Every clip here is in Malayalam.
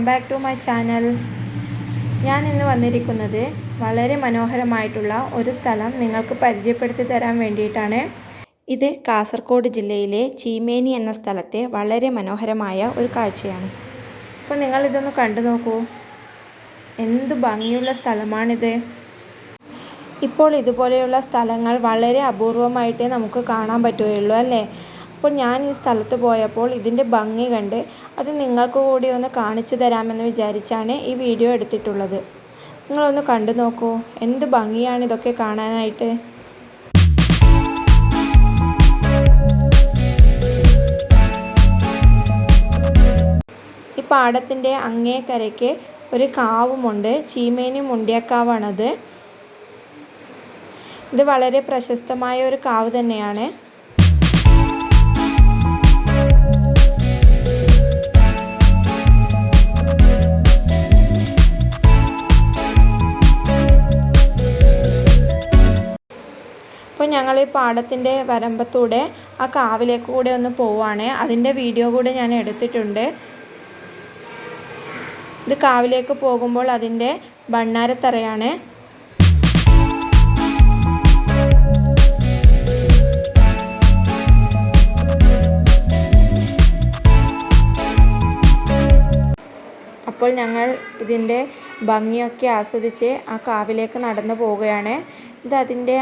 Back to my channel. ഞാൻ ഇന്ന് വന്നിരിക്കുന്നത് വളരെ മനോഹരമായിട്ടുള്ള ഒരു സ്ഥലം നിങ്ങൾക്ക് പരിചയപ്പെടുത്തി തരാൻ വേണ്ടിയിട്ടാണ്. ഇത് കാസർഗോഡ് ജില്ലയിലെ ചീമേനി എന്ന സ്ഥലത്തെ വളരെ മനോഹരമായ ഒരു കാഴ്ചയാണ്. അപ്പോൾ നിങ്ങളിതൊന്ന് കണ്ടു നോക്കൂ. എന്ത് ഭംഗിയുള്ള സ്ഥലമാണിത്. ഇപ്പോൾ ഇതുപോലെയുള്ള സ്ഥലങ്ങൾ വളരെ അപൂർവമായിട്ടേ നമുക്ക് കാണാൻ പറ്റുകയുള്ളൂ അല്ലേ. അപ്പോൾ ഞാൻ ഈ സ്ഥലത്ത് പോയപ്പോൾ ഇതിൻ്റെ ഭംഗി കണ്ട് അത് നിങ്ങൾക്ക് കൂടി ഒന്ന് കാണിച്ചു തരാമെന്ന് വിചാരിച്ചാണ് ഈ വീഡിയോ എടുത്തിട്ടുള്ളത്. നിങ്ങളൊന്ന് കണ്ടു നോക്കൂ. എന്ത് ഭംഗിയാണ് ഇതൊക്കെ കാണാനായിട്ട്. ഈ പാടത്തിൻ്റെ അങ്ങേക്കരയ്ക്ക് ഒരു കാവുമുണ്ട്. ചീമേനി മുണ്ട്യക്കാവാണത്. ഇത് വളരെ പ്രശസ്തമായ ഒരു കാവ് തന്നെയാണ്. അപ്പോൾ ഞങ്ങൾ ഈ പാടത്തിൻ്റെ വരമ്പത്തൂടെ ആ കാവിലേക്ക് കൂടെ ഒന്ന് പോവുകയാണ്. അതിൻ്റെ വീഡിയോ കൂടെ ഞാൻ എടുത്തിട്ടുണ്ട്. ഇത് കാവിലേക്ക് പോകുമ്പോൾ അതിൻ്റെ ഭണ്ണാരത്തറയാണ്. അപ്പോൾ ഞങ്ങൾ ഇതിൻ്റെ ഭംഗിയൊക്കെ ആസ്വദിച്ച് ആ കാവിലേക്ക് നടന്നു പോവുകയാണ്. ഇത് അതിൻ്റെ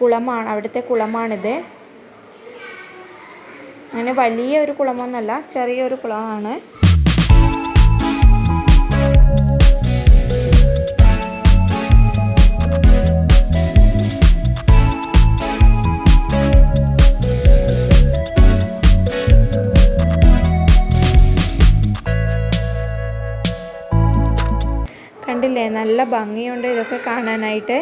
കുളമാണ്, അവിടുത്തെ കുളമാണിത്. അങ്ങനെ വലിയ ഒരു കുളമൊന്നല്ല, ചെറിയൊരു കുളമാണ്. കണ്ടില്ലേ, നല്ല ഭംഗിയുണ്ട് ഇതൊക്കെ കാണാനായിട്ട്.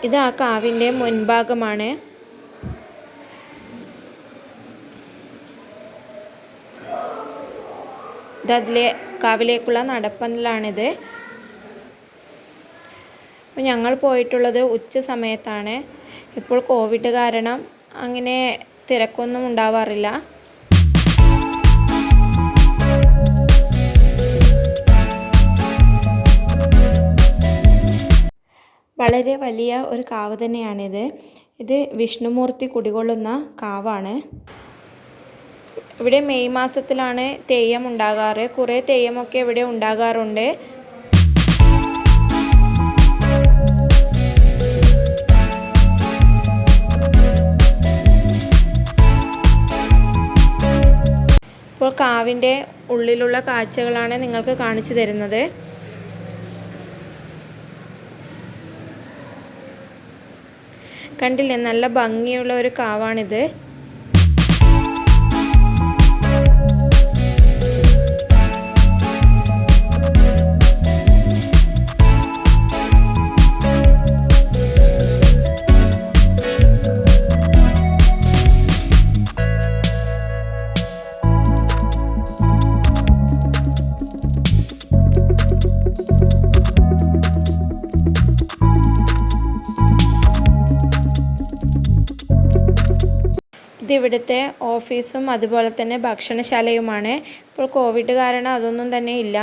ഇത് ആ കാവിൻ്റെ മുൻഭാഗമാണ്. ഇത് കാവിലേക്കുള്ള നടപ്പന്തലാണിത്. അപ്പോൾ ഞങ്ങൾ പോയിട്ടുള്ളത് ഉച്ച സമയത്താണ്. ഇപ്പോൾ കോവിഡ് കാരണം അങ്ങനെ തിരക്കൊന്നും ഉണ്ടാവാറില്ല. വളരെ വലിയ ഒരു കാവ് തന്നെയാണിത്. ഇത് വിഷ്ണുമൂർത്തി കുടികൊള്ളുന്ന കാവാണ്. ഇവിടെ മെയ് മാസത്തിലാണ് തെയ്യം ഉണ്ടാകാറ്. കുറേ തെയ്യമൊക്കെ ഇവിടെ ഉണ്ടാകാറുണ്ട്. ഇപ്പോൾ കാവിൻ്റെ ഉള്ളിലുള്ള കാഴ്ചകളാണ് നിങ്ങൾക്ക് കാണിച്ചു തരുന്നത്. കണ്ടില്ലേ, നല്ല ഭംഗിയുള്ള ഒരു കാവാണിത്. ഇതിവിടുത്തെ ഓഫീസും അതുപോലെ തന്നെ ഭക്ഷണശാലയുമാണ്. ഇപ്പോൾ കോവിഡ് കാരണം അതൊന്നും തന്നെ ഇല്ല.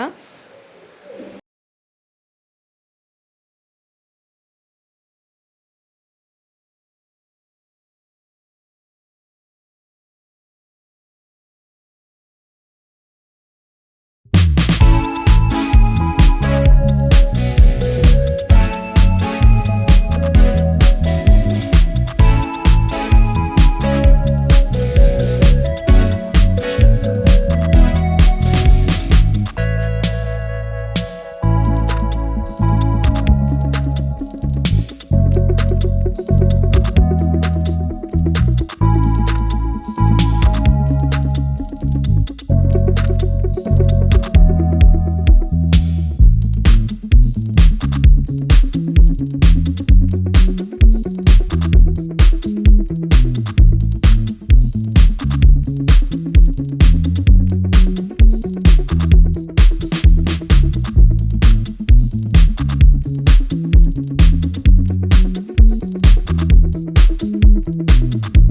you.